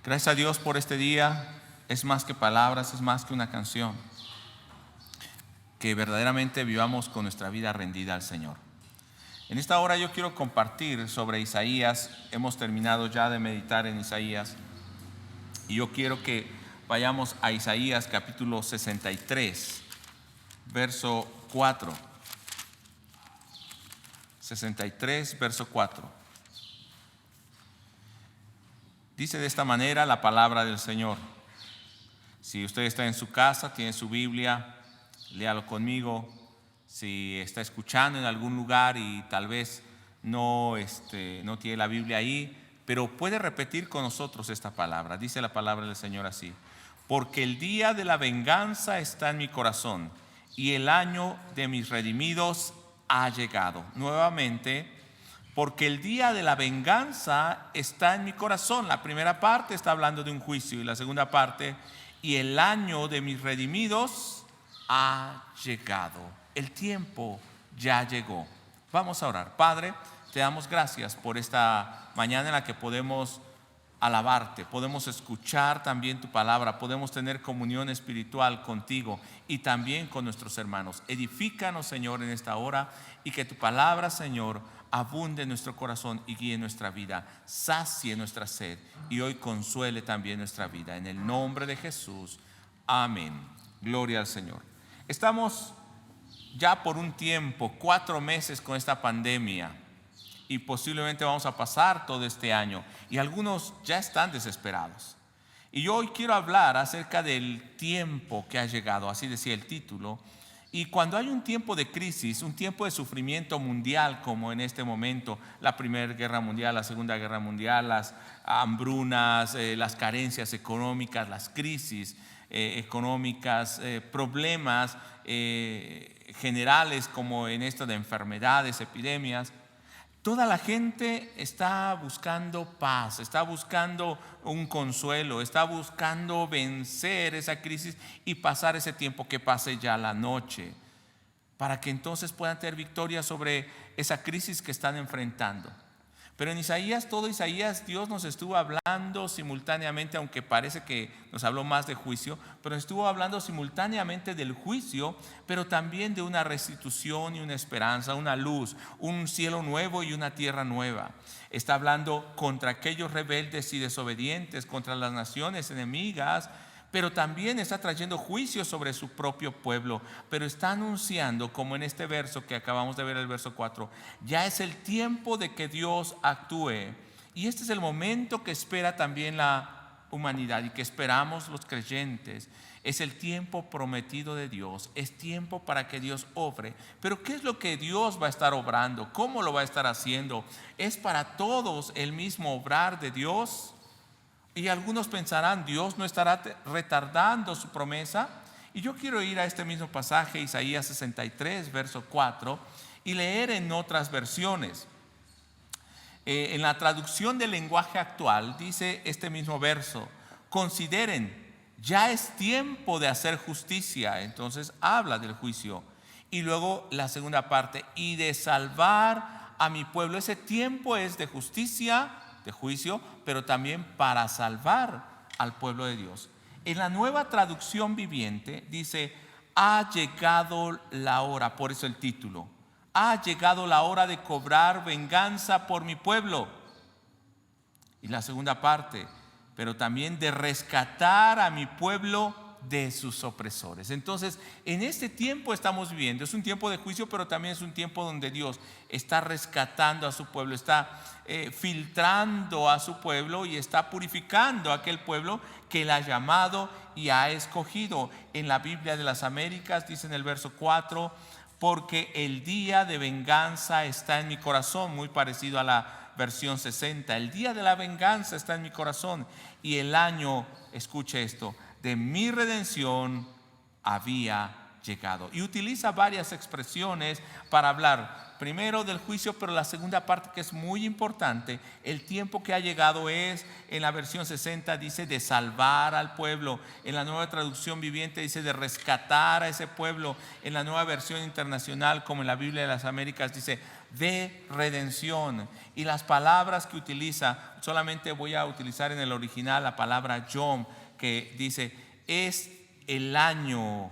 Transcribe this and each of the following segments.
Gracias a Dios por este día. Es más que palabras, es más que una canción. Que verdaderamente vivamos con nuestra vida rendida al Señor. En esta hora yo quiero compartir sobre Isaías. Hemos terminado ya de meditar en Isaías. Y yo quiero que vayamos a Isaías capítulo 63, verso 4. 63, verso 4. Dice de esta manera la palabra del Señor. Si usted está en su casa, tiene su Biblia, léalo conmigo. Si está escuchando en algún lugar y tal vez no tiene la Biblia ahí, pero puede repetir con nosotros esta palabra. Dice la palabra del Señor así: porque el día de la venganza está en mi corazón y el año de mis redimidos ha llegado. Nuevamente, porque el día de la venganza está en mi corazón. La primera parte está hablando de un juicio y la segunda parte, y el año de mis redimidos ha llegado. El tiempo ya llegó. Vamos a orar. Padre, te damos gracias por esta mañana en la que podemos alabarte, podemos escuchar también tu palabra, podemos tener comunión espiritual contigo y también con nuestros hermanos. Edifícanos, Señor, en esta hora, y que tu palabra, Señor, abunde en nuestro corazón y guíe nuestra vida, sacie nuestra sed y hoy consuele también nuestra vida. En el nombre de Jesús, amén. Gloria al Señor. Estamos ya por un tiempo, 4 meses con esta pandemia, y posiblemente vamos a pasar todo este año, y algunos ya están desesperados. Y yo hoy quiero hablar acerca del tiempo que ha llegado, así decía el título. Y cuando hay un tiempo de crisis, un tiempo de sufrimiento mundial, como en este momento, la Primera Guerra Mundial, la Segunda Guerra Mundial, las hambrunas, las carencias económicas, las crisis económicas, problemas generales como en esto de enfermedades, epidemias, toda la gente está buscando paz, está buscando un consuelo, está buscando vencer esa crisis y pasar ese tiempo, que pase ya la noche, para que entonces puedan tener victoria sobre esa crisis que están enfrentando. Pero en Isaías, todo Isaías, Dios nos estuvo hablando simultáneamente, aunque parece que nos habló más de juicio, pero estuvo hablando simultáneamente del juicio, pero también de una restitución y una esperanza, una luz, un cielo nuevo y una tierra nueva. Está hablando contra aquellos rebeldes y desobedientes, contra las naciones enemigas, pero también está trayendo juicio sobre su propio pueblo. Pero está anunciando, como en este verso que acabamos de ver, el verso 4, ya es el tiempo de que Dios actúe. Y este es el momento que espera también la humanidad y que esperamos los creyentes. Es el tiempo prometido de Dios, es tiempo para que Dios obre. Pero ¿qué es lo que Dios va a estar obrando? ¿Cómo lo va a estar haciendo? ¿Es para todos el mismo obrar de Dios? Y algunos pensarán, Dios no estará retardando su promesa. Y yo quiero ir a este mismo pasaje, Isaías 63, verso 4, y leer en otras versiones. En la traducción del lenguaje actual dice este mismo verso: consideren, ya es tiempo de hacer justicia. Entonces habla del juicio. Y luego la segunda parte, y de salvar a mi pueblo. Ese tiempo es de justicia, de juicio, pero también para salvar al pueblo de Dios. En la Nueva Traducción Viviente dice: ha llegado la hora. Por eso el título: ha llegado la hora de cobrar venganza por mi pueblo. Y la segunda parte: pero también de rescatar a mi pueblo de sus opresores. Entonces, en este tiempo estamos viviendo, es un tiempo de juicio, pero también es un tiempo donde Dios está rescatando a su pueblo, está filtrando a su pueblo y está purificando a aquel pueblo que Él ha llamado y ha escogido. En la Biblia de las Américas dice en el verso 4: porque el día de venganza está en mi corazón, muy parecido a la versión 60. El día de la venganza está en mi corazón, y el año, escuche esto, de mi redención había llegado. Y utiliza varias expresiones para hablar primero del juicio, pero la segunda parte, que es muy importante, el tiempo que ha llegado es, en la versión 60 dice de salvar al pueblo, en la Nueva Traducción Viviente dice de rescatar a ese pueblo, en la Nueva Versión Internacional, como en la Biblia de las Américas, dice de redención. Y las palabras que utiliza, solamente voy a utilizar en el original la palabra yom, que dice es el año,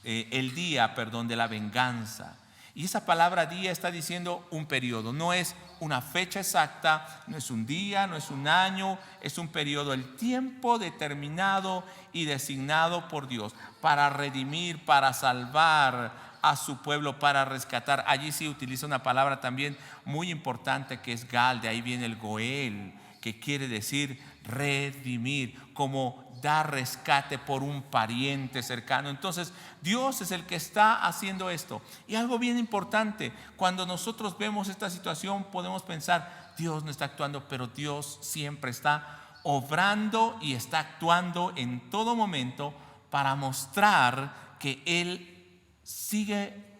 el día, perdón, de la venganza. Y esa palabra día está diciendo un periodo, no es una fecha exacta, no es un día, no es un año, es un periodo, el tiempo determinado y designado por Dios para redimir, para salvar a su pueblo, para rescatar. Allí sí utiliza una palabra también muy importante que es gal, de ahí viene el goel, que quiere decir redimir, como dar rescate por un pariente cercano. Entonces Dios es el que está haciendo esto. Y algo bien importante, cuando nosotros vemos esta situación podemos pensar, Dios no está actuando, pero Dios siempre está obrando y está actuando en todo momento para mostrar que Él sigue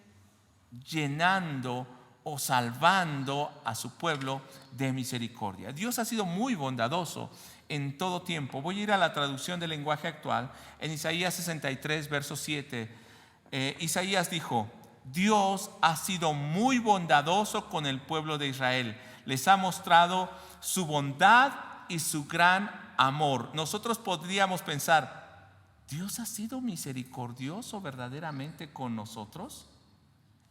llenando o salvando a su pueblo de misericordia. Dios ha sido muy bondadoso en todo tiempo. Voy a ir a la traducción del lenguaje actual. En Isaías 63, verso 7, Isaías dijo: Dios ha sido muy bondadoso con el pueblo de Israel. Les ha mostrado su bondad y su gran amor. Nosotros podríamos pensar, ¿Dios ha sido misericordioso verdaderamente con nosotros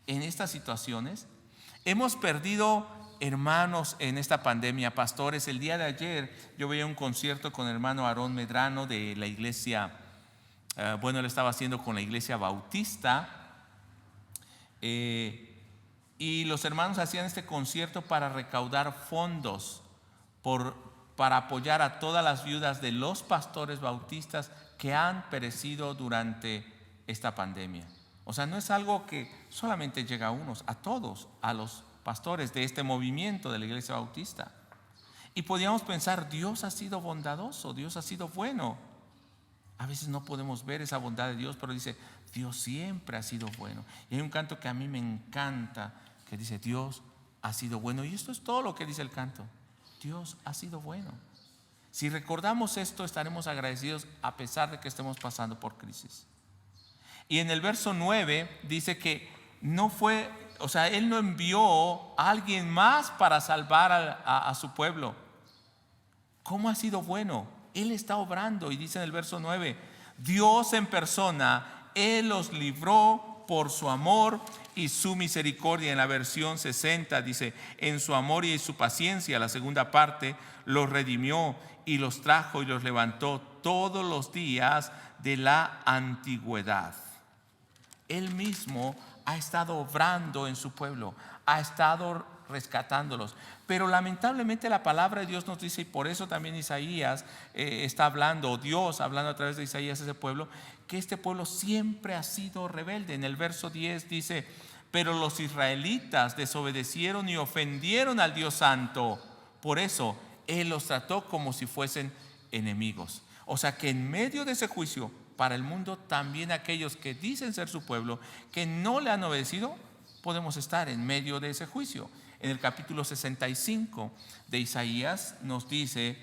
en estas situaciones? Hemos perdido hermanos en esta pandemia, pastores. El día de ayer yo veía un concierto con el hermano Aarón Medrano de la iglesia, él estaba haciendo con la iglesia bautista, y los hermanos hacían este concierto para recaudar fondos para apoyar a todas las viudas de los pastores bautistas que han perecido durante esta pandemia. O sea, no es algo que solamente llega a unos, a todos, a los pastores de este movimiento de la iglesia bautista. Y podíamos pensar, Dios ha sido bondadoso, Dios ha sido bueno. A veces no podemos ver esa bondad de Dios, pero dice, Dios siempre ha sido bueno. Y hay un canto que a mí me encanta, que dice, Dios ha sido bueno. Y esto es todo lo que dice el canto. Dios ha sido bueno. Si recordamos esto, estaremos agradecidos a pesar de que estemos pasando por crisis. Y en el verso 9 dice que no fue, o sea, Él no envió a alguien más para salvar a su pueblo. ¿Cómo ha sido bueno? Él está obrando, y dice en el verso 9, Dios en persona, Él los libró por su amor y su misericordia. En la versión 60 dice, en su amor y su paciencia. La segunda parte, los redimió y los trajo y los levantó todos los días de la antigüedad. Él mismo ha estado obrando en su pueblo, ha estado rescatándolos. Pero lamentablemente la palabra de Dios nos dice, y por eso también Isaías está hablando, Dios hablando a través de Isaías a ese pueblo, que este pueblo siempre ha sido rebelde. En el verso 10 dice, pero los israelitas desobedecieron y ofendieron al Dios Santo. Por eso Él los trató como si fuesen enemigos. O sea que en medio de ese juicio para el mundo, también aquellos que dicen ser su pueblo, que no le han obedecido, podemos estar en medio de ese juicio. En el capítulo 65 de Isaías nos dice,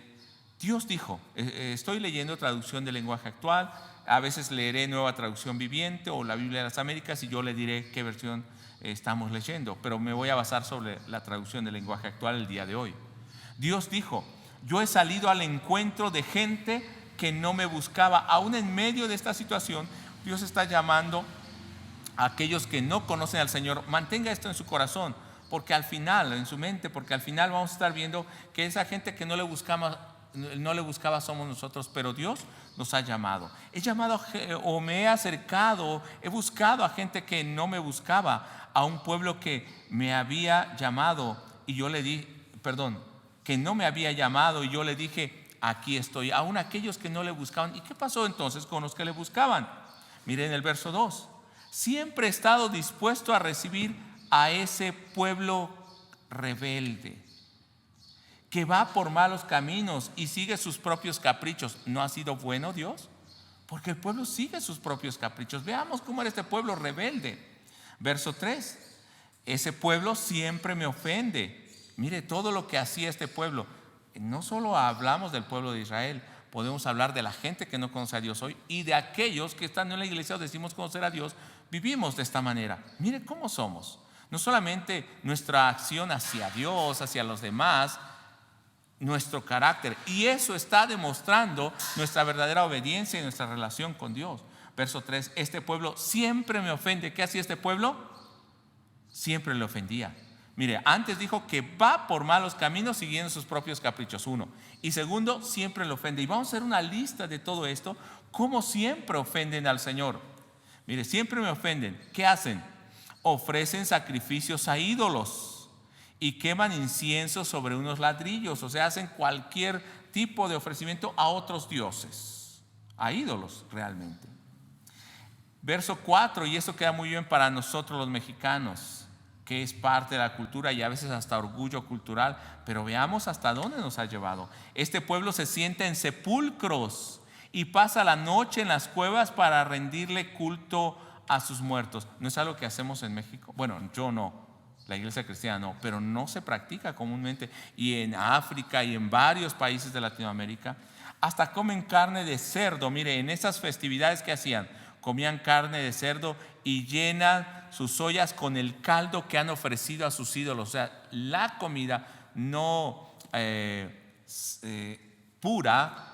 Dios dijo, estoy leyendo traducción del lenguaje actual, a veces leeré Nueva Traducción Viviente o la Biblia de las Américas y yo le diré qué versión estamos leyendo, pero me voy a basar sobre la traducción del lenguaje actual el día de hoy. Dios dijo, yo he salido al encuentro de gente que no me buscaba. Aún en medio de esta situación, Dios está llamando a aquellos que no conocen al Señor. Mantenga esto en su corazón, porque al final, en su mente, porque al final vamos a estar viendo que esa gente que no le buscaba somos nosotros, pero Dios nos ha llamado. He llamado o me he acercado, he buscado a gente que no me buscaba, a un pueblo que me había llamado y yo le di, que no me había llamado y yo le dije, aquí estoy. Aún aquellos que no le buscaban. ¿Y qué pasó entonces con los que le buscaban? Miren el verso 2. Siempre he estado dispuesto a recibir a ese pueblo rebelde que va por malos caminos y sigue sus propios caprichos. ¿No ha sido bueno Dios? Porque el pueblo sigue sus propios caprichos. Veamos cómo era este pueblo rebelde. Verso 3. Ese pueblo siempre me ofende. Mire todo lo que hacía este pueblo. No solo hablamos del pueblo de Israel, podemos hablar de la gente que no conoce a Dios hoy y de aquellos que están en la iglesia o decimos conocer a Dios. Vivimos de esta manera. Mire cómo somos. No solamente nuestra acción hacia Dios, hacia los demás, nuestro carácter. Y eso está demostrando nuestra verdadera obediencia y nuestra relación con Dios. Verso 3. Este pueblo siempre me ofende. ¿Qué hacía este pueblo? Siempre le ofendía. Mire, antes dijo que va por malos caminos siguiendo sus propios caprichos, 1. Y 2, siempre le ofende. Y vamos a hacer una lista de todo esto, cómo siempre ofenden al Señor. Mire, siempre me ofenden. ¿Qué hacen? Ofrecen sacrificios a ídolos y queman incienso sobre unos ladrillos. O sea, hacen cualquier tipo de ofrecimiento a otros dioses, a ídolos realmente. Verso 4, y esto queda muy bien para nosotros los mexicanos, que es parte de la cultura y a veces hasta orgullo cultural, pero veamos hasta dónde nos ha llevado. Este pueblo se sienta en sepulcros y pasa la noche en las cuevas para rendirle culto a sus muertos. ¿No es algo que hacemos en México? Bueno, yo no, la iglesia cristiana no, pero no se practica comúnmente. Y en África y en varios países de Latinoamérica, hasta comen carne de cerdo. Mire, en esas festividades que hacían, comían carne de cerdo y llenan sus ollas con el caldo que han ofrecido a sus ídolos. O sea, la comida no pura,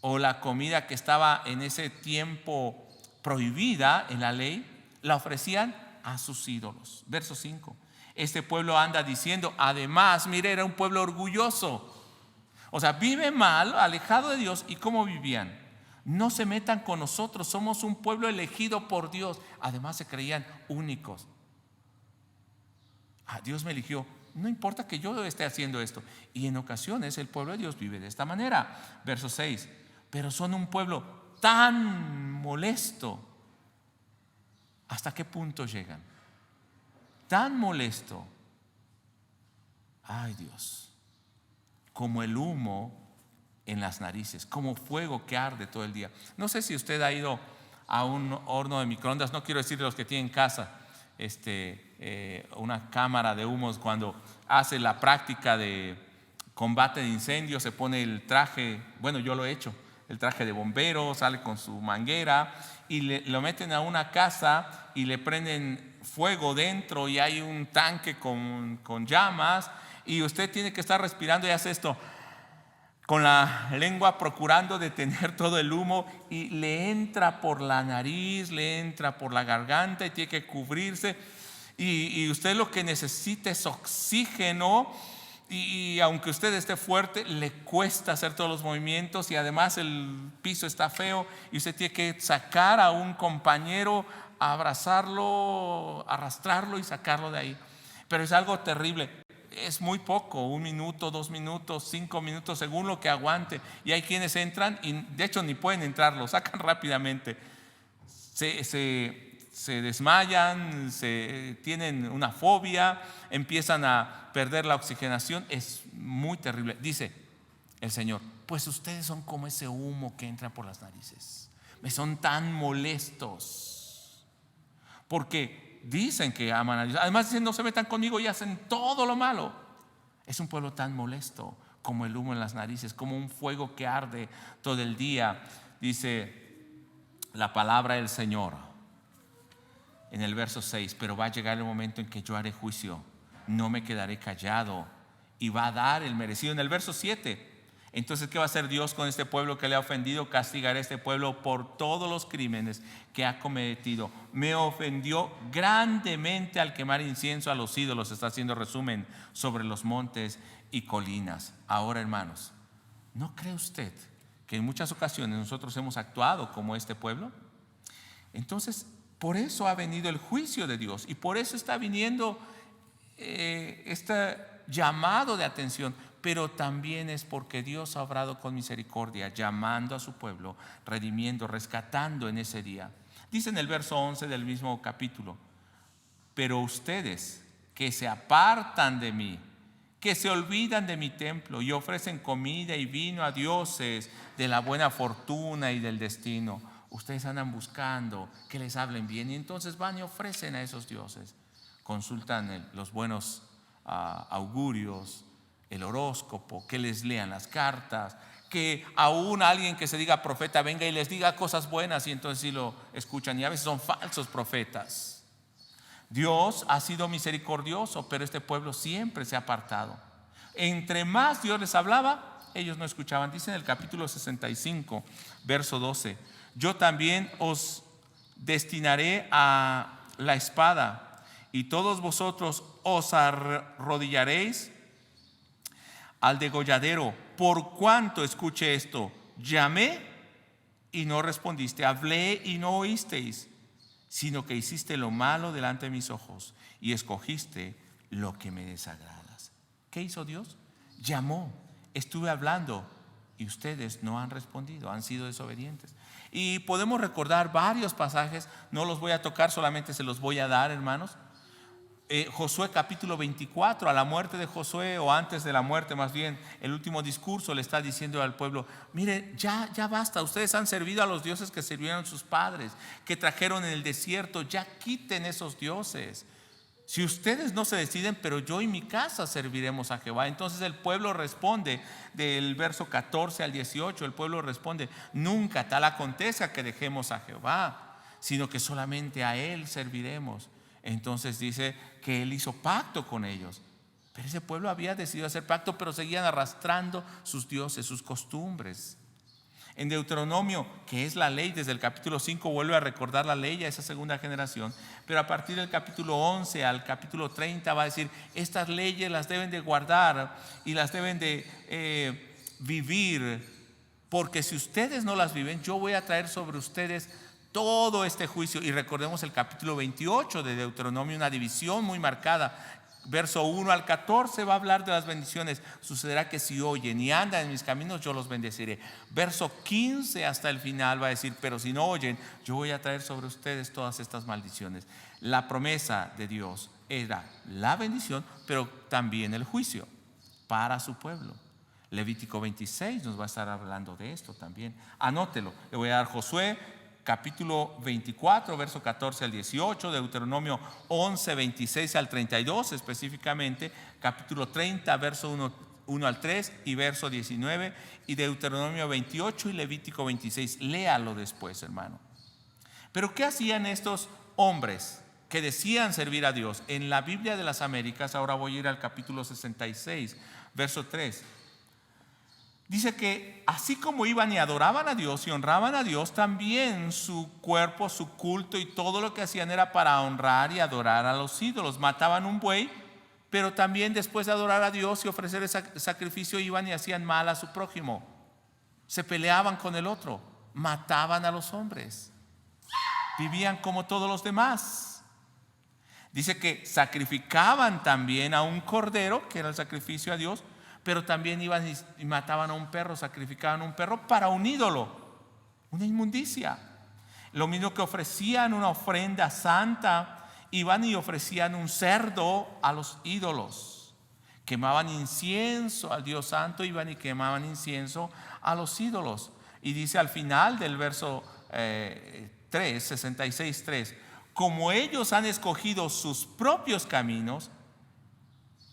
o la comida que estaba en ese tiempo prohibida en la ley, la ofrecían a sus ídolos. Verso 5. Este pueblo anda diciendo, además, mire, era un pueblo orgulloso. O sea, vive mal, alejado de Dios. ¿Y cómo vivían? No se metan con nosotros, somos un pueblo elegido por Dios. Además se creían únicos. Dios me eligió, no importa que yo esté haciendo esto. Y en ocasiones el pueblo de Dios vive de esta manera. Verso 6. Pero son un pueblo tan molesto. ¿Hasta qué punto llegan? Tan molesto. Ay, Dios, como el humo en las narices, como fuego que arde todo el día. No sé si usted ha ido a un horno de microondas, no quiero decir los que tienen en casa, una cámara de humos, cuando hace la práctica de combate de incendios, se pone el traje, bueno, yo lo he hecho, el traje de bombero, sale con su manguera y lo meten a una casa y le prenden fuego dentro y hay un tanque con llamas y usted tiene que estar respirando y hace esto con la lengua procurando detener todo el humo y le entra por la nariz, le entra por la garganta y tiene que cubrirse y usted lo que necesita es oxígeno y aunque usted esté fuerte le cuesta hacer todos los movimientos y además el piso está feo y usted tiene que sacar a un compañero, abrazarlo, arrastrarlo y sacarlo de ahí. Pero es algo terrible. Es muy poco, 1 minuto, 2 minutos, 5 minutos, según lo que aguante. Y hay quienes entran y de hecho ni pueden entrar, lo sacan rápidamente. Se desmayan, tienen una fobia, empiezan a perder la oxigenación. Es muy terrible. Dice el Señor, pues ustedes son como ese humo que entra por las narices. Me son tan molestos. Porque dicen que aman a Dios. Además dicen no se metan conmigo y hacen todo lo malo. Es un pueblo tan molesto como el humo en las narices, como un fuego que arde todo el día. Dice la palabra del Señor en el verso 6, pero va a llegar el momento en que yo haré juicio, no me quedaré callado y va a dar el merecido. En el verso 7, entonces ¿qué va a hacer Dios con este pueblo que le ha ofendido? Castigará a este pueblo por todos los crímenes que ha cometido. Me ofendió grandemente al quemar incienso a los ídolos. Está haciendo resumen sobre los montes y colinas. Ahora, hermanos, ¿no cree usted que en muchas ocasiones nosotros hemos actuado como este pueblo? Entonces, por eso ha venido el juicio de Dios y por eso está viniendo este llamado de atención. Pero también es porque Dios ha obrado con misericordia, llamando a su pueblo, redimiendo, rescatando en ese día. Dice en el verso 11 del mismo capítulo, pero ustedes que se apartan de mí, que se olvidan de mi templo y ofrecen comida y vino a dioses de la buena fortuna y del destino. Ustedes andan buscando que les hablen bien y entonces van y ofrecen a esos dioses. Consultan los buenos augurios, el horóscopo, que les lean las cartas, que aún alguien que se diga profeta venga y les diga cosas buenas y entonces sí lo escuchan, y a veces son falsos profetas. Dios ha sido misericordioso, pero este pueblo siempre se ha apartado. Entre más Dios les hablaba, ellos no escuchaban. Dice en el capítulo 65, verso 12: yo también os destinaré a la espada, y todos vosotros os arrodillaréis al degolladero. Por cuanto, escuche esto, llamé y no respondiste, hablé y no oísteis, sino que hiciste lo malo delante de mis ojos y escogiste lo que me desagradas. ¿Qué hizo Dios? Llamó, estuve hablando y ustedes no han respondido, han sido desobedientes. Y podemos recordar varios pasajes, no los voy a tocar, solamente se los voy a dar, hermanos. Josué capítulo 24, a la muerte de Josué, o antes de la muerte más bien, el último discurso le está diciendo al pueblo: mire, ya basta, ustedes han servido a los dioses que sirvieron sus padres, que trajeron en el desierto, ya quiten esos dioses. Si ustedes no se deciden, pero yo y mi casa serviremos a Jehová. Entonces el pueblo responde, del verso 14 al 18, el pueblo responde: nunca tal acontezca que dejemos a Jehová, sino que solamente a Él serviremos. Entonces dice que Él hizo pacto con ellos, pero ese pueblo había decidido hacer pacto, pero seguían arrastrando sus dioses, sus costumbres. En Deuteronomio, que es la ley, desde el capítulo 5 vuelve a recordar la ley a esa segunda generación, pero a partir del capítulo 11 al capítulo 30 va a decir: estas leyes las deben de guardar y las deben de vivir, porque si ustedes no las viven, yo voy a traer sobre ustedes todo este juicio. Y recordemos el capítulo 28 de Deuteronomio, una división muy marcada. Verso 1 al 14 va a hablar de las bendiciones. Sucederá que si oyen y andan en mis caminos, yo los bendeciré. Verso 15 hasta el final va a decir: pero si no oyen, yo voy a traer sobre ustedes todas estas maldiciones. La promesa de Dios era la bendición, pero también el juicio para su pueblo. Levítico 26 nos va a estar hablando de esto también. Anótelo. Le voy a dar Josué capítulo 24, verso 14 al 18, Deuteronomio 11, 26 al 32 específicamente, capítulo 30, verso 1 al 3 y verso 19, y Deuteronomio 28 y Levítico 26. Léalo después, hermano. Pero ¿qué hacían estos hombres que decían servir a Dios? En la Biblia de las Américas, ahora voy a ir al capítulo 66, verso 3. Dice que así como iban y adoraban a Dios y honraban a Dios, también su cuerpo, su culto y todo lo que hacían era para honrar y adorar a los ídolos. Mataban un buey, pero también después de adorar a Dios y ofrecer ese sacrificio, iban y hacían mal a su prójimo. Se peleaban con el otro, mataban a los hombres, vivían como todos los demás. Dice que sacrificaban también a un cordero, que era el sacrificio a Dios, pero también iban y mataban a un perro, sacrificaban a un perro para un ídolo, una inmundicia. Lo mismo que ofrecían una ofrenda santa, iban y ofrecían un cerdo a los ídolos. Quemaban incienso al Dios santo, iban y quemaban incienso a los ídolos. Y dice al final del verso 66:3, como ellos han escogido sus propios caminos.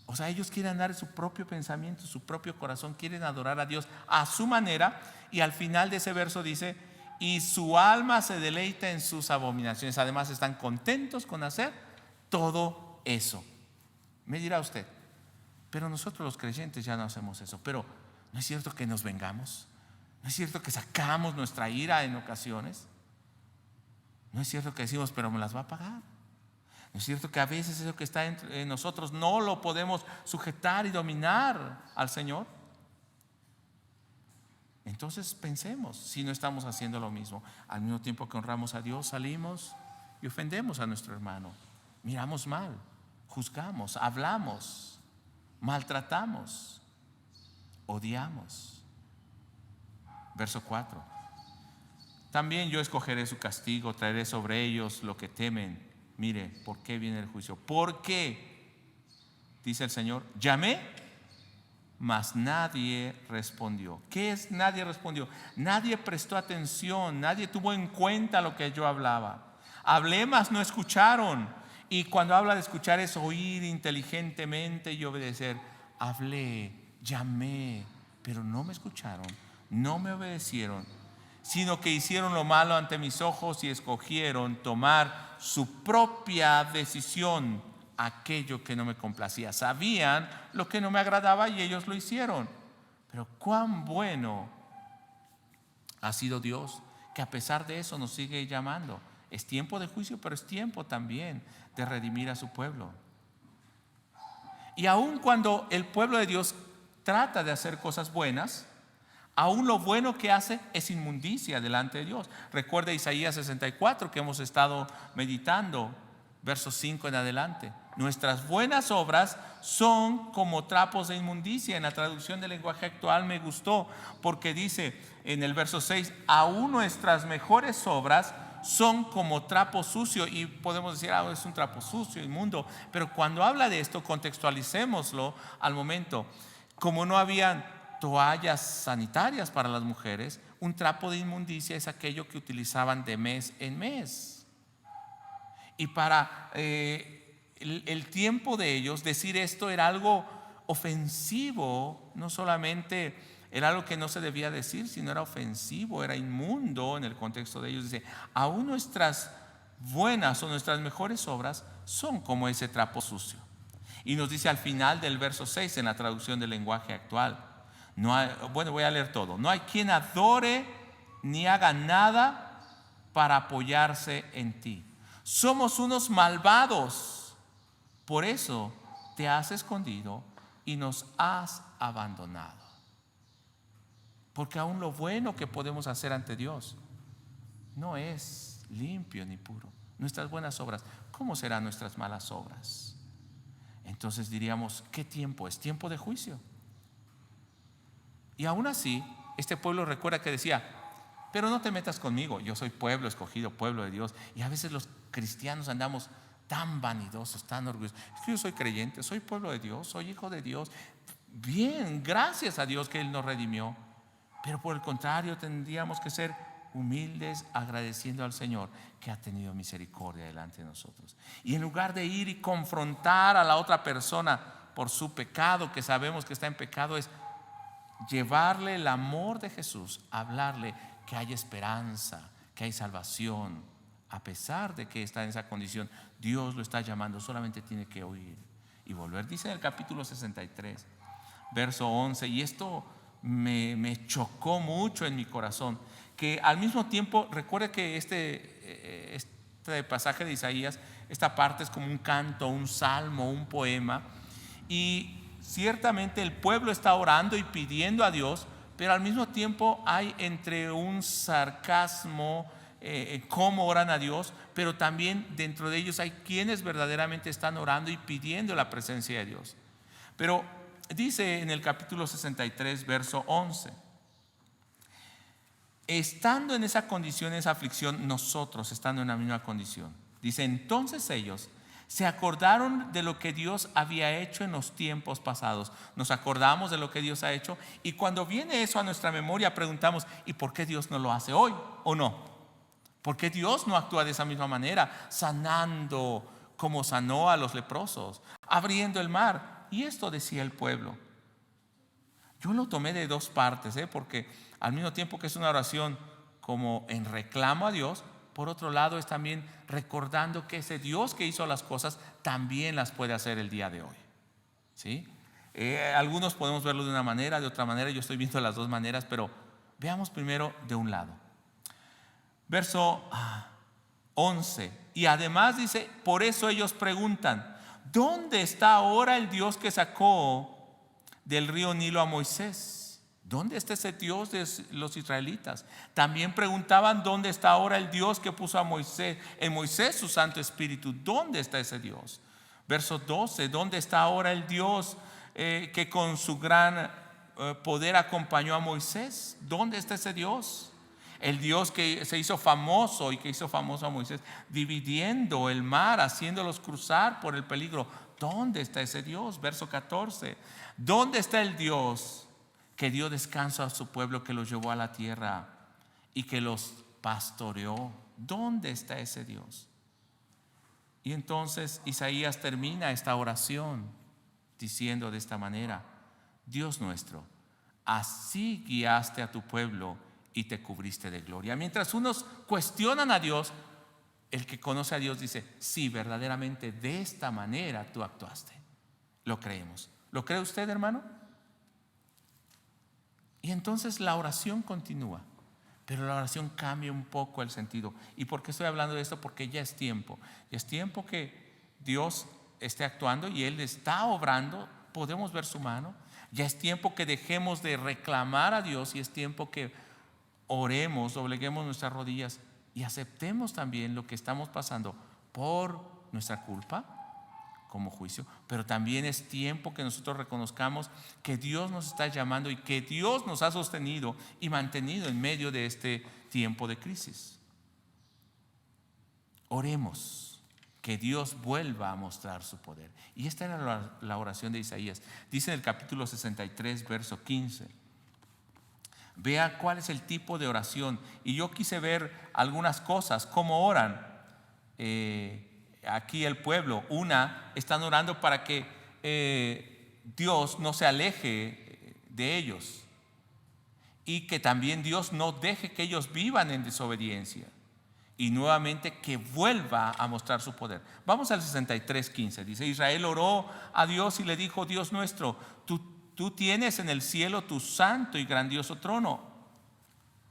O sea, ellos quieren andar en su propio pensamiento, su propio corazón, quieren adorar a Dios a su manera. Y al final de ese verso dice: y su alma se deleita en sus abominaciones. Además están contentos con hacer todo eso. Me dirá usted: pero nosotros los creyentes ya no hacemos eso. Pero ¿no es cierto que nos vengamos? ¿No es cierto que sacamos nuestra ira en ocasiones? ¿No es cierto que decimos: pero me las va a pagar? ¿No es cierto que a veces eso que está en nosotros no lo podemos sujetar y dominar al Señor? Entonces pensemos si no estamos haciendo lo mismo. Al mismo tiempo que honramos a Dios, salimos y ofendemos a nuestro hermano. Miramos mal, juzgamos, hablamos, maltratamos, odiamos. Verso 4. También yo escogeré su castigo, traeré sobre ellos lo que temen. Mire, ¿por qué viene el juicio? ¿Por qué? Dice el Señor: llamé mas nadie respondió. ¿Qué es nadie respondió? Nadie prestó atención, nadie tuvo en cuenta lo que yo hablaba. Hablé, mas no escucharon. Y cuando habla de escuchar es oír inteligentemente y obedecer. Hablé, llamé, pero no me escucharon, no me obedecieron, sino que hicieron lo malo ante mis ojos y escogieron tomar su propia decisión, aquello que no me complacía. Sabían lo que no me agradaba y ellos lo hicieron. Pero cuán bueno ha sido Dios, que a pesar de eso nos sigue llamando. Es tiempo de juicio, pero es tiempo también de redimir a su pueblo. Y aun cuando el pueblo de Dios trata de hacer cosas buenas, aún lo bueno que hace es inmundicia delante de Dios. Recuerda Isaías 64 que hemos estado meditando, versos 5 en adelante. Nuestras buenas obras son como trapos de inmundicia. En la traducción del lenguaje actual me gustó, porque dice en el verso 6, aún nuestras mejores obras son como trapo sucio. Y podemos decir, es un trapo sucio, inmundo. Pero cuando habla de esto, contextualicémoslo al momento. Como no habían toallas sanitarias para las mujeres, un trapo de inmundicia es aquello que utilizaban de mes en mes. Y para el tiempo de ellos, decir esto era algo ofensivo. No solamente era algo que no se debía decir, sino era ofensivo, era inmundo en el contexto de ellos. Dice, aún nuestras buenas o nuestras mejores obras son como ese trapo sucio. Y nos dice al final del verso 6 en la traducción del lenguaje actual, voy a leer todo. No hay quien adore ni haga nada para apoyarse en ti. Somos unos malvados, por eso te has escondido y nos has abandonado. Porque aún lo bueno que podemos hacer ante Dios no es limpio ni puro. Nuestras buenas obras, ¿cómo serán nuestras malas obras? Entonces diríamos, ¿qué tiempo? Es tiempo de juicio. Y aún así, este pueblo recuerda que decía, pero no te metas conmigo, yo soy pueblo escogido, pueblo de Dios. Y a veces los cristianos andamos tan vanidosos, tan orgullosos. Es que yo soy creyente, soy pueblo de Dios, soy hijo de Dios. Bien, gracias a Dios que Él nos redimió. Pero por el contrario, tendríamos que ser humildes, agradeciendo al Señor que ha tenido misericordia delante de nosotros. Y en lugar de ir y confrontar a la otra persona por su pecado, que sabemos que está en pecado, es llevarle el amor de Jesús, hablarle que hay esperanza, que hay salvación. A pesar de que está en esa condición, Dios lo está llamando, solamente tiene que oír y volver. Dice en el capítulo 63, verso 11, y esto me chocó mucho en mi corazón, que al mismo tiempo, recuerde que este pasaje de Isaías, esta parte es como un canto, un salmo, un poema, y ciertamente el pueblo está orando y pidiendo a Dios, pero al mismo tiempo hay entre un sarcasmo, cómo oran a Dios, pero también dentro de ellos hay quienes verdaderamente están orando y pidiendo la presencia de Dios. Pero dice en el capítulo 63, verso 11, estando en esa condición, esa aflicción, nosotros estando en la misma condición, dice, entonces ellos se acordaron de lo que Dios había hecho en los tiempos pasados. Nos acordamos de lo que Dios ha hecho, y cuando viene eso a nuestra memoria preguntamos, ¿y por qué Dios no lo hace hoy o no? ¿Por qué Dios no actúa de esa misma manera, sanando como sanó a los leprosos, abriendo el mar? Y esto decía el pueblo. Yo lo tomé de dos partes, porque al mismo tiempo que es una oración como en reclamo a Dios, por otro lado es también recordando que ese Dios que hizo las cosas también las puede hacer el día de hoy. ¿Sí? Algunos podemos verlo de una manera, de otra manera. Yo estoy viendo las dos maneras, pero veamos primero de un lado. Verso 11. Y además dice, por eso ellos preguntan, ¿dónde está ahora el Dios que sacó del río Nilo a Moisés? ¿Dónde está ese Dios de los israelitas? También preguntaban, ¿dónde está ahora el Dios que puso en Moisés su Santo Espíritu? ¿Dónde está ese Dios? Verso 12, ¿dónde está ahora el Dios que con su gran poder acompañó a Moisés? ¿Dónde está ese Dios? el Dios que se hizo famoso y que hizo famoso a Moisés, dividiendo el mar, haciéndolos cruzar por el peligro. ¿Dónde está ese Dios? Verso 14. ¿Dónde está el Dios que dio descanso a su pueblo, que los llevó a la tierra y que los pastoreó? ¿Dónde está ese Dios? Y entonces Isaías termina esta oración diciendo de esta manera: Dios nuestro, así guiaste a tu pueblo y te cubriste de gloria. Mientras unos cuestionan a Dios, el que conoce a Dios dice: sí, verdaderamente de esta manera tú actuaste. Lo creemos. ¿Lo cree usted, hermano? Y entonces la oración continúa, pero la oración cambia un poco el sentido. ¿Y por qué estoy hablando de esto? Porque ya es tiempo. Ya es tiempo que Dios esté actuando y Él está obrando. Podemos ver su mano. Ya es tiempo que dejemos de reclamar a Dios y es tiempo que oremos, dobleguemos nuestras rodillas y aceptemos también lo que estamos pasando por nuestra culpa como juicio, pero también es tiempo que nosotros reconozcamos que Dios nos está llamando y que Dios nos ha sostenido y mantenido en medio de este tiempo de crisis. Oremos que Dios vuelva a mostrar su poder. Y esta era la oración de Isaías. Dice en el capítulo 63, verso 15. Vea cuál es el tipo de oración. Y yo quise ver algunas cosas, cómo oran aquí el pueblo. Están orando para que Dios no se aleje de ellos y que también Dios no deje que ellos vivan en desobediencia, y nuevamente que vuelva a mostrar su poder. Vamos al 63:15. Dice: Israel oró a Dios y le dijo: Dios nuestro, tú tienes en el cielo tu santo y grandioso trono.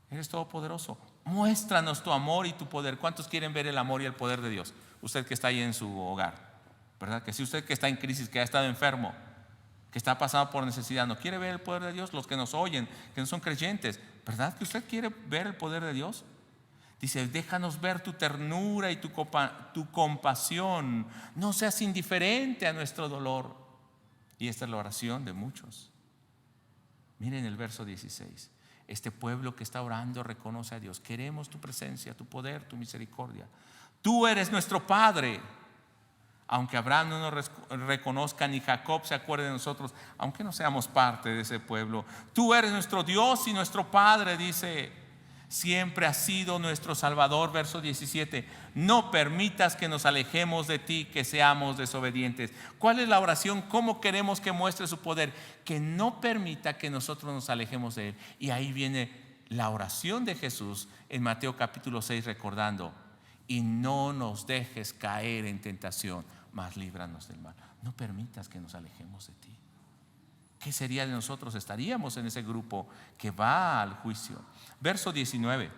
Eres todopoderoso. Muéstranos tu amor y tu poder. ¿Cuántos quieren ver el amor y el poder de Dios? Usted que está ahí en su hogar, ¿verdad? Que si usted que está en crisis, que ha estado enfermo, que está pasando por necesidad, ¿no quiere ver el poder de Dios? Los que nos oyen, que no son creyentes, ¿verdad que usted quiere ver el poder de Dios? Dice: déjanos ver tu ternura y tu compasión. No seas indiferente a nuestro dolor. Y esta es la oración de muchos. Miren el verso 16. Este pueblo que está orando reconoce a Dios. Queremos tu presencia, tu poder, tu misericordia. Tú eres nuestro Padre. Aunque Abraham no nos reconozca ni Jacob se acuerde de nosotros, aunque no seamos parte de ese pueblo, tú eres nuestro Dios y nuestro Padre. Dice: siempre has sido nuestro Salvador. Verso 17. No permitas que nos alejemos de ti, que seamos desobedientes. ¿Cuál es la oración? ¿Cómo queremos que muestre su poder? Que no permita que nosotros nos alejemos de Él. Y ahí viene la oración de Jesús en Mateo capítulo 6, recordando: y no nos dejes caer en tentación, mas líbranos del mal. No permitas que nos alejemos de ti. ¿Qué sería de nosotros? Estaríamos en ese grupo que va al juicio. Verso 19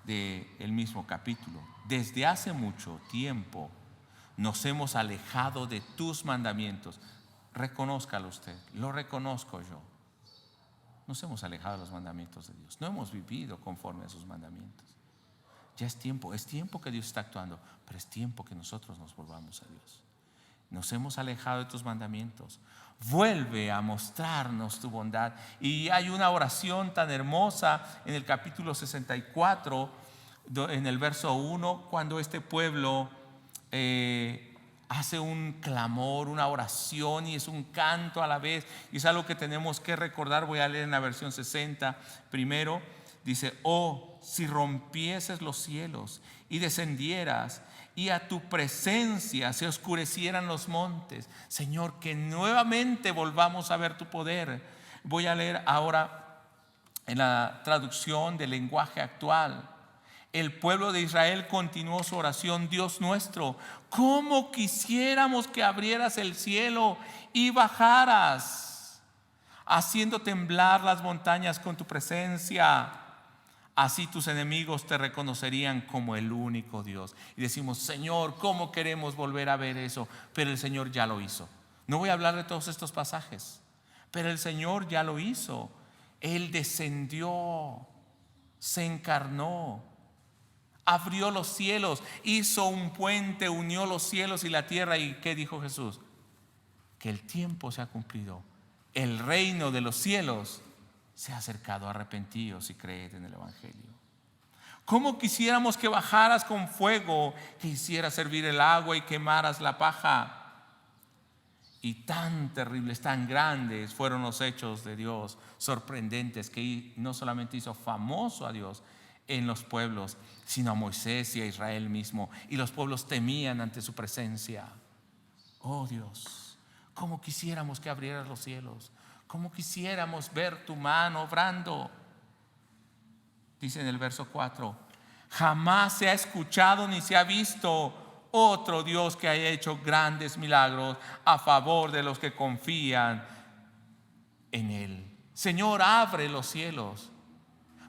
del mismo capítulo. Desde hace mucho tiempo nos hemos alejado de tus mandamientos. Reconózcalo usted, lo reconozco yo. Nos hemos alejado de los mandamientos de Dios. No hemos vivido conforme a sus mandamientos. Ya es tiempo que Dios está actuando, pero es tiempo que nosotros nos volvamos a Dios. Nos hemos alejado de tus mandamientos. Vuelve a mostrarnos tu bondad. Y hay una oración tan hermosa en el capítulo 64, en el verso 1, cuando este pueblo hace un clamor, una oración, y es un canto a la vez, y es algo que tenemos que recordar. Voy a leer en la versión 60 primero. Dice: oh, si rompieses los cielos y descendieras, y a tu presencia se oscurecieran los montes. Señor, que nuevamente volvamos a ver tu poder. Voy a leer ahora en la traducción del lenguaje actual. El pueblo de Israel continuó su oración: Dios nuestro, cómo quisiéramos que abrieras el cielo y bajaras, haciendo temblar las montañas con tu presencia. Así tus enemigos te reconocerían como el único Dios. Y decimos: Señor, ¿cómo queremos volver a ver eso? Pero el Señor ya lo hizo. No voy a hablar de todos estos pasajes, pero el Señor ya lo hizo. Él descendió, se encarnó, abrió los cielos, hizo un puente, unió los cielos y la tierra. ¿Y qué dijo Jesús? Que el tiempo se ha cumplido. El reino de los cielos se ha acercado, arrepentíos y creed en el Evangelio. ¿Cómo quisiéramos que bajaras con fuego, que hicieras servir el agua y quemaras la paja? Y tan terribles, tan grandes fueron los hechos de Dios, sorprendentes, que no solamente hizo famoso a Dios en los pueblos, sino a Moisés y a Israel mismo. Y los pueblos temían ante su presencia. Oh Dios, cómo quisiéramos que abrieras los cielos, cómo quisiéramos ver tu mano obrando. Dice en el verso 4: jamás se ha escuchado ni se ha visto otro Dios que haya hecho grandes milagros a favor de los que confían en Él. Señor, abre los cielos.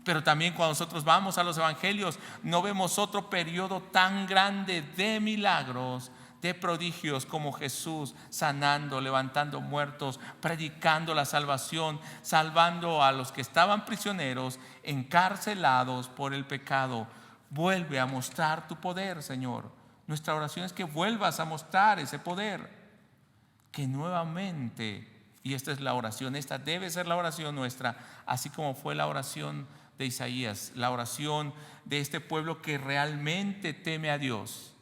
Pero también cuando nosotros vamos a los evangelios, no vemos otro periodo tan grande de milagros, de prodigios, como Jesús sanando, levantando muertos, predicando la salvación, salvando a los que estaban prisioneros, encarcelados por el pecado. Vuelve a mostrar tu poder, Señor. Nuestra oración es que vuelvas a mostrar ese poder, que nuevamente, y esta es la oración, esta debe ser la oración nuestra, así como fue la oración de Isaías, la oración de este pueblo que realmente teme a Dios.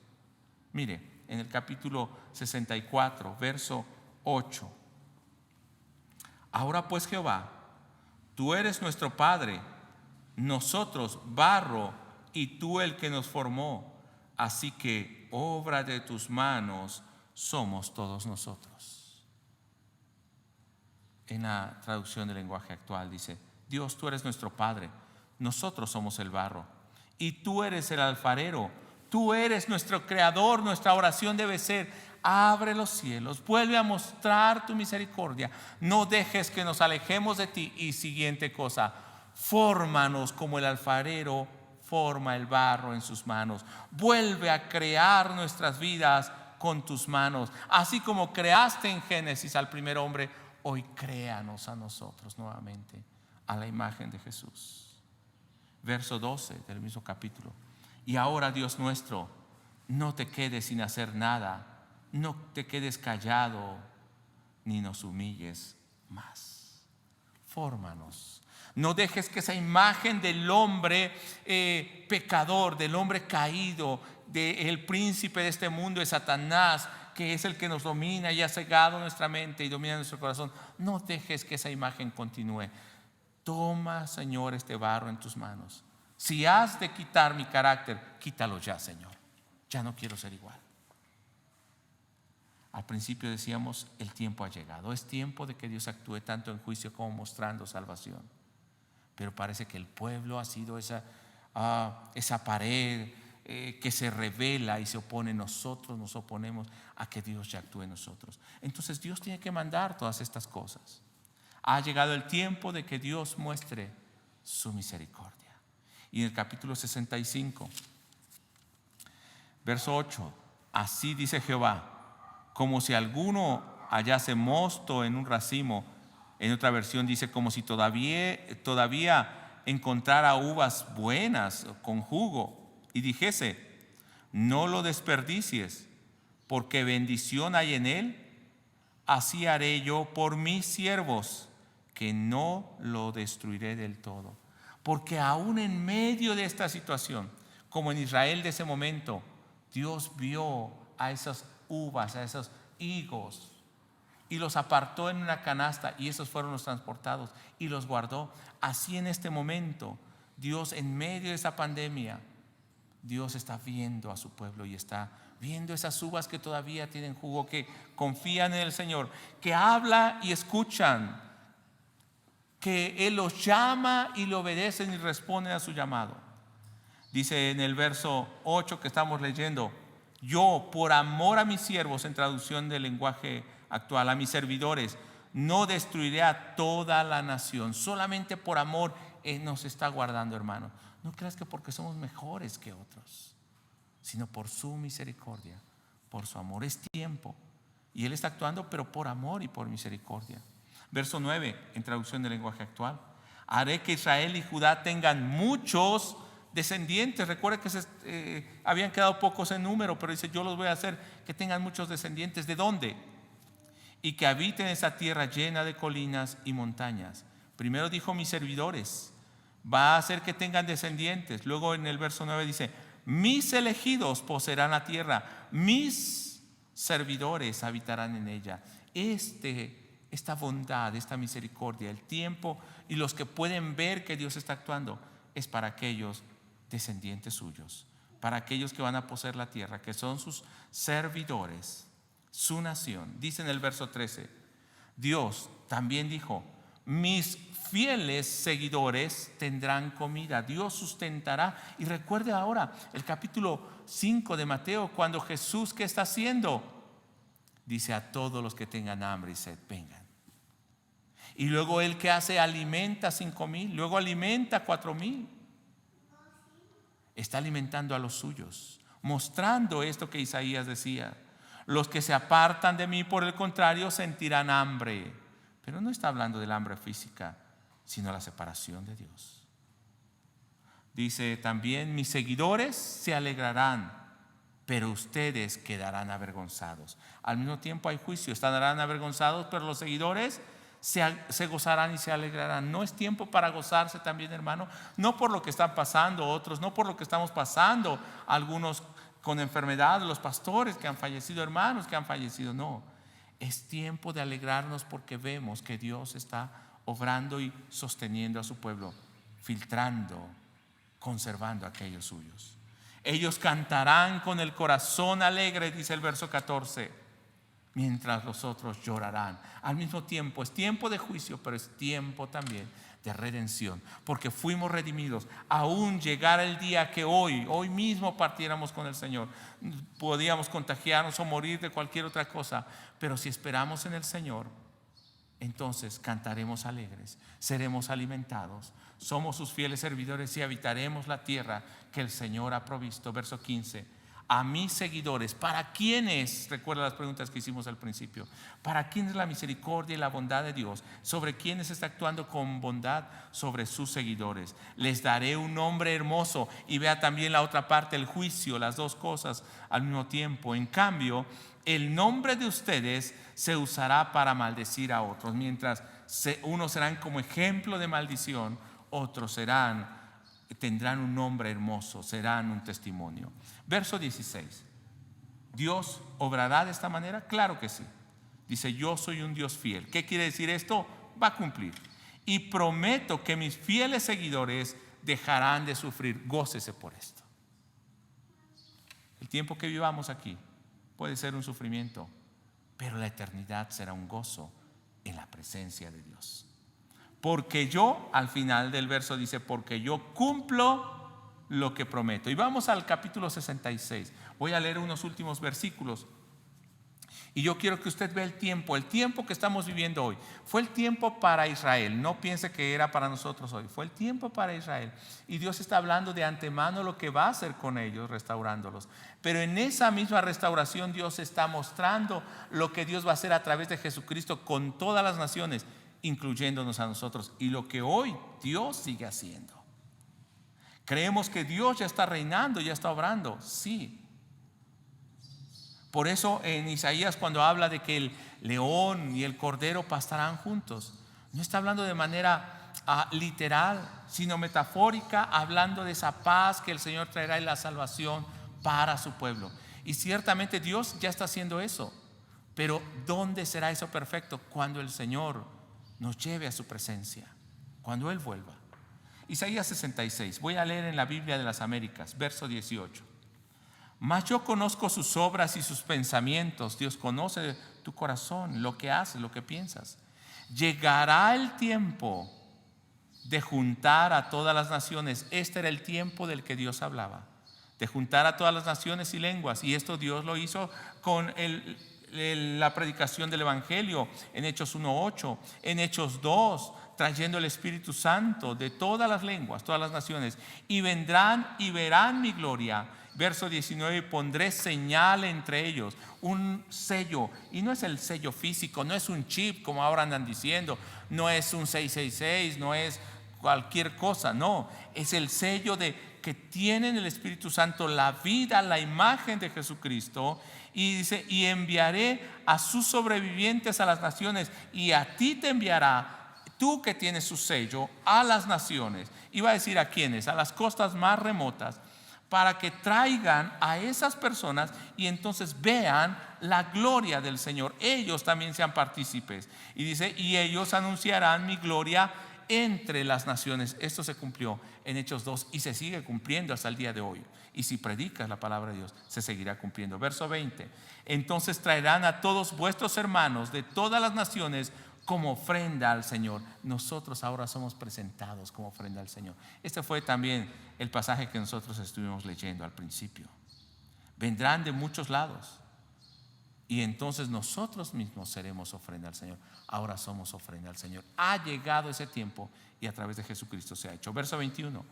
Mire, en el capítulo 64, verso 8: ahora pues, Jehová, tú eres nuestro Padre, nosotros barro y tú el que nos formó, así que obra de tus manos somos todos nosotros. En la traducción del lenguaje actual dice: Dios, tú eres nuestro Padre, nosotros somos el barro y tú eres el alfarero, tú eres nuestro creador. Nuestra oración debe ser: abre los cielos, vuelve a mostrar tu misericordia, no dejes que nos alejemos de ti. Y siguiente cosa: fórmanos como el alfarero forma el barro en sus manos. Vuelve a crear nuestras vidas con tus manos, así como creaste en Génesis al primer hombre. Hoy créanos a nosotros nuevamente a la imagen de Jesús. Verso 12 del mismo capítulo: y ahora, Dios nuestro, no te quedes sin hacer nada, no te quedes callado, ni nos humilles más. Fórmanos. No dejes que esa imagen del hombre pecador, del hombre caído, del príncipe de este mundo, de Satanás, que es el que nos domina y ha cegado nuestra mente y domina nuestro corazón, no dejes que esa imagen continúe. Toma, Señor, este barro en tus manos. Si has de quitar mi carácter, quítalo ya, Señor. Ya no quiero ser igual. Al principio decíamos: el tiempo ha llegado. Es tiempo de que Dios actúe tanto en juicio como mostrando salvación. Pero parece que el pueblo ha sido esa pared que se revela y se opone. Nosotros nos oponemos a que Dios ya actúe en nosotros. Entonces Dios tiene que mandar todas estas cosas. Ha llegado el tiempo de que Dios muestre su misericordia. Y en el capítulo 65, verso 8: así dice Jehová, como si alguno hallase mosto en un racimo. En otra versión dice: como si todavía encontrara uvas buenas con jugo, y dijese: no lo desperdicies, porque bendición hay en él. Así haré yo por mis siervos, que no lo destruiré del todo. Porque aún en medio de esta situación, como en Israel de ese momento, Dios vio a esas uvas, a esos higos, y los apartó en una canasta, y esos fueron los transportados y los guardó. Así en este momento, Dios, en medio de esa pandemia, Dios está viendo a su pueblo y está viendo esas uvas que todavía tienen jugo, que confían en el Señor, que habla y escuchan, que Él los llama y le obedecen y responden a su llamado. Dice en el verso 8 que estamos leyendo: yo, por amor a mis siervos, en traducción del lenguaje actual, a mis servidores, no destruiré a toda la nación. Solamente por amor Él nos está guardando, hermano. No creas que porque somos mejores que otros, sino por su misericordia, por su amor. Es tiempo, y Él está actuando, pero por amor y por misericordia. Verso 9, en traducción del lenguaje actual: haré que Israel y Judá tengan muchos descendientes. Recuerda que habían quedado pocos en número, pero dice: yo los voy a hacer que tengan muchos descendientes. ¿De dónde? Y que habiten esa tierra llena de colinas y montañas, Primero dijo mis servidores, va a hacer que tengan descendientes. Luego en el verso 9 dice, mis elegidos poseerán la tierra, mis servidores habitarán en ella. Esta bondad, esta misericordia, el tiempo y los que pueden ver que Dios está actuando, es para aquellos descendientes suyos, para aquellos que van a poseer la tierra, que son sus servidores, su nación. Dice en el verso 13, Dios también dijo, mis fieles seguidores tendrán comida. Dios sustentará. Y recuerde ahora el capítulo 5 de Mateo, cuando Jesús, ¿qué está haciendo? Dice, a todos los que tengan hambre y sed, vengan. Y luego Él, ¿qué hace? Alimenta 5,000, luego alimenta 4,000. Está alimentando a los suyos, mostrando esto que Isaías decía. Los que se apartan de mí, por el contrario, sentirán hambre. Pero no está hablando del hambre física, sino la separación de Dios. Dice también, mis seguidores se alegrarán, pero ustedes quedarán avergonzados. Al mismo tiempo hay juicio, estarán avergonzados, pero los seguidores se gozarán y se alegrarán. No es tiempo para gozarse también, hermano, no por lo que están pasando otros, no por lo que estamos pasando algunos con enfermedad, los pastores que han fallecido, hermanos que han fallecido, no. Es tiempo de alegrarnos porque vemos que Dios está obrando y sosteniendo a su pueblo, filtrando, conservando a aquellos suyos. Ellos cantarán con el corazón alegre, dice el verso 14, mientras los otros llorarán. Al mismo tiempo es tiempo de juicio, pero es tiempo también de redención, porque fuimos redimidos. Aún llegara el día que hoy mismo partiéramos con el Señor, podíamos contagiarnos o morir de cualquier otra cosa, pero si esperamos en el Señor, entonces cantaremos alegres, seremos alimentados, somos sus fieles servidores y habitaremos la tierra que el Señor ha provisto. Verso 15, a mis seguidores. ¿Para quiénes? Recuerda las preguntas que hicimos al principio. ¿Para quién es la misericordia y la bondad de Dios? ¿Sobre quiénes está actuando con bondad? Sobre sus seguidores. Les daré un nombre hermoso. Y vea también la otra parte, el juicio, las dos cosas al mismo tiempo. En cambio, el nombre de ustedes se usará para maldecir a otros. Mientras unos serán como ejemplo de maldición, otros tendrán un nombre hermoso, serán un testimonio. Verso 16, ¿Dios obrará de esta manera? Claro que sí. Dice, yo soy un Dios fiel. ¿Qué quiere decir esto? Va a cumplir. Y prometo que mis fieles seguidores dejarán de sufrir. Gócese por esto. El tiempo que vivamos aquí puede ser un sufrimiento, pero la eternidad será un gozo en la presencia de Dios. Porque yo, al final del verso dice, porque yo cumplo lo que prometo. Y vamos al capítulo 66. Voy a leer unos últimos versículos. Y yo quiero que usted vea el tiempo que estamos viviendo hoy. Fue el tiempo para Israel. No piense que era para nosotros hoy. Fue el tiempo para Israel. Y Dios está hablando de antemano lo que va a hacer con ellos, restaurándolos. Pero en esa misma restauración Dios está mostrando lo que Dios va a hacer a través de Jesucristo con todas las naciones, incluyéndonos a nosotros, y lo que hoy Dios sigue haciendo. Creemos que Dios ya está reinando, ya está obrando, sí. Por eso en Isaías, cuando habla de que el león y el cordero pastarán juntos, no está hablando de manera literal, sino metafórica, hablando de esa paz que el Señor traerá y la salvación para su pueblo. Y ciertamente Dios ya está haciendo eso, pero ¿dónde será eso perfecto? Cuando el Señor nos lleve a su presencia, cuando Él vuelva. Isaías 66, voy a leer en la Biblia de las Américas, verso 18. Mas yo conozco sus obras y sus pensamientos. Dios conoce tu corazón, lo que haces, lo que piensas. Llegará el tiempo de juntar a todas las naciones. Este era el tiempo del que Dios hablaba, de juntar a todas las naciones y lenguas. Y esto Dios lo hizo con la predicación del Evangelio en Hechos 1:8, en Hechos 2, trayendo el Espíritu Santo de todas las lenguas, todas las naciones, y vendrán y verán mi gloria. Verso 19, pondré señal entre ellos, un sello, y no es el sello físico, no es un chip como ahora andan diciendo, no es un 666, no es cualquier cosa, no, es el sello de que tienen el Espíritu Santo, la vida, la imagen de Jesucristo. Y dice, y enviaré a sus sobrevivientes a las naciones, y a ti te tú que tienes su sello, a las naciones. Iba a decir a quiénes, a las costas más remotas, para que traigan a esas personas y entonces vean la gloria del Señor. Ellos también sean partícipes. Y dice, y ellos anunciarán mi gloria entre las naciones. Esto se cumplió en Hechos 2 y se sigue cumpliendo hasta el día de hoy. Y si predicas la palabra de Dios, se seguirá cumpliendo. Verso 20. Entonces traerán a todos vuestros hermanos de todas las naciones como ofrenda al Señor. Nosotros ahora somos presentados como ofrenda al Señor. Este fue también el pasaje que nosotros estuvimos leyendo al principio. Vendrán de muchos lados y entonces nosotros mismos seremos ofrenda al Señor. Ahora somos ofrenda al Señor. Ha llegado ese tiempo y a través de Jesucristo se ha hecho. Verso 21.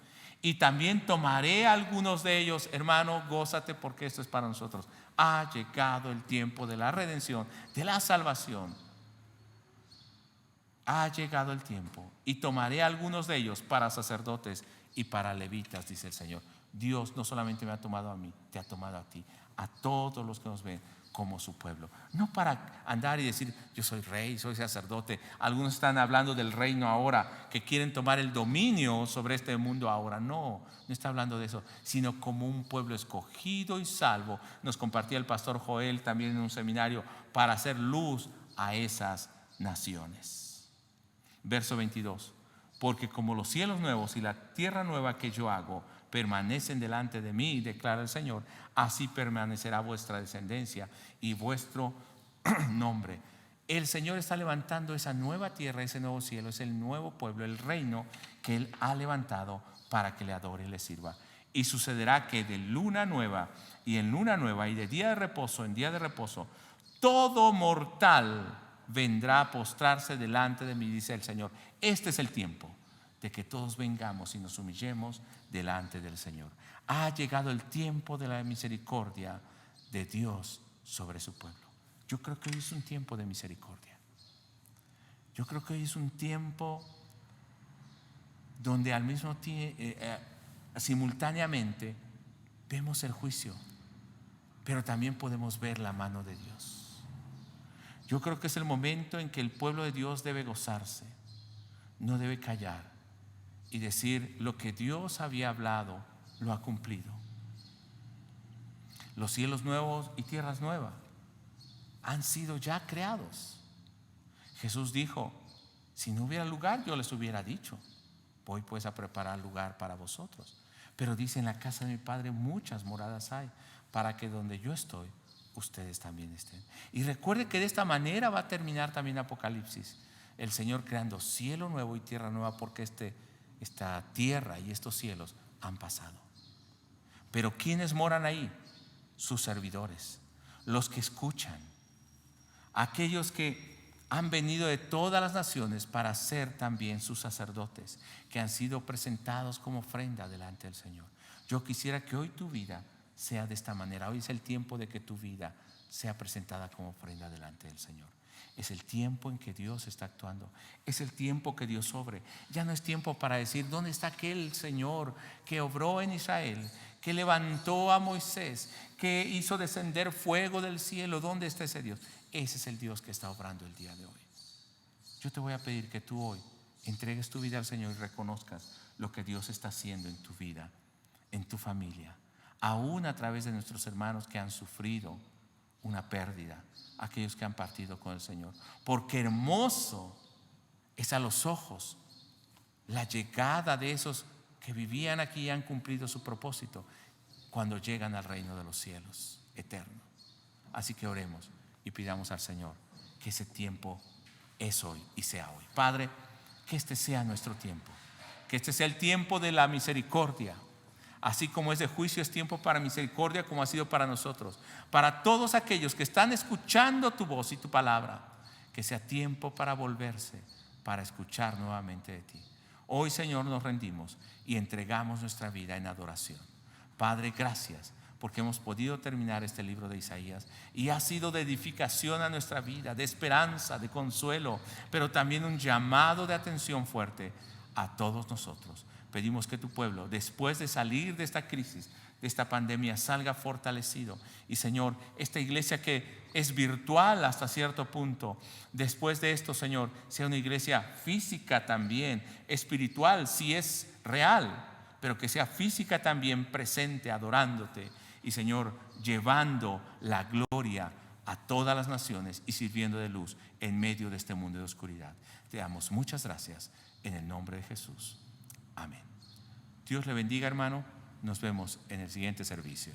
Y también tomaré a algunos de ellos. Hermano, gózate porque esto es para nosotros. Ha llegado el tiempo de la redención, de la salvación. Ha llegado el tiempo y tomaré a algunos de ellos para sacerdotes y para levitas, dice el Señor. Dios no solamente me ha tomado a mí, te ha tomado a ti, a todos los que nos ven como su pueblo. No para andar y decir, yo soy rey, soy sacerdote. Algunos están hablando del reino ahora, que quieren tomar el dominio sobre este mundo ahora. No está hablando de eso, sino como un pueblo escogido y salvo. Nos compartía el pastor Joel también en un seminario, para hacer luz a esas naciones. Verso 22. Porque como los cielos nuevos y la tierra nueva que yo hago permanecen delante de mí, declara el Señor, así permanecerá vuestra descendencia y vuestro nombre. El Señor está levantando esa nueva tierra, ese nuevo cielo, es el nuevo pueblo, el reino que Él ha levantado para que le adore y le sirva. Y sucederá que de luna nueva y en luna nueva y de día de reposo en día de reposo, todo mortal vendrá a postrarse delante de mí, dice el Señor. Este es el tiempo de que todos vengamos y nos humillemos delante del Señor. Ha llegado el tiempo de la misericordia de Dios sobre su pueblo. Yo creo que hoy es un tiempo de misericordia. Yo creo que hoy es un tiempo donde al mismo tiempo, simultáneamente vemos el juicio, pero también podemos ver la mano de Dios. Yo creo que es el momento en que el pueblo de Dios debe gozarse, no debe callar y decir, lo que Dios había hablado lo ha cumplido. Los cielos nuevos y tierras nuevas han sido ya creados. Jesús dijo, si no hubiera lugar, yo les hubiera dicho, voy pues a preparar lugar para vosotros. Pero dice, en la casa de mi Padre muchas moradas hay, para que donde yo estoy, ustedes también estén. Y recuerde que de esta manera va a terminar también Apocalipsis. El Señor creando cielo nuevo y tierra nueva, porque esta tierra y estos cielos han pasado. Pero ¿quiénes moran ahí? Sus servidores, los que escuchan, aquellos que han venido de todas las naciones para ser también sus sacerdotes, que han sido presentados como ofrenda delante del Señor. Yo quisiera que hoy tu vida sea de esta manera. Hoy es el tiempo de que tu vida sea presentada como ofrenda delante del Señor. Es el tiempo en que Dios está actuando. Es el tiempo que Dios obre. Ya no es tiempo para decir, ¿dónde está aquel Señor que obró en Israel, que levantó a Moisés, que hizo descender fuego del cielo? ¿Dónde está ese Dios? Ese es el Dios que está obrando el día de hoy. Yo te voy a pedir que tú hoy entregues tu vida al Señor y reconozcas lo que Dios está haciendo en tu vida, en tu familia, aún a través de nuestros hermanos que han sufrido una pérdida, aquellos que han partido con el Señor. Porque hermoso es a los ojos la llegada de esos que vivían aquí y han cumplido su propósito cuando llegan al reino de los cielos eterno. Así que oremos y pidamos al Señor que ese tiempo es hoy y sea hoy. Padre, que este sea nuestro tiempo, que este sea el tiempo de la misericordia. Así como es de juicio, es tiempo para misericordia, como ha sido para nosotros. Para todos aquellos que están escuchando tu voz y tu palabra, que sea tiempo para volverse, para escuchar nuevamente de ti. Hoy, Señor, nos rendimos y entregamos nuestra vida en adoración. Padre, gracias porque hemos podido terminar este libro de Isaías y ha sido de edificación a nuestra vida, de esperanza, de consuelo, pero también un llamado de atención fuerte a todos nosotros. Pedimos que tu pueblo, después de salir de esta crisis, de esta pandemia salga fortalecido. Y Señor, esta iglesia que es virtual hasta cierto punto, después de esto, Señor, sea una iglesia física también, espiritual, si es real, pero que sea física también, presente, adorándote. Y Señor, llevando la gloria a todas las naciones y sirviendo de luz en medio de este mundo de oscuridad. Te damos muchas gracias en el nombre de Jesús. Amén. Dios le bendiga, hermano. Nos vemos en el siguiente servicio.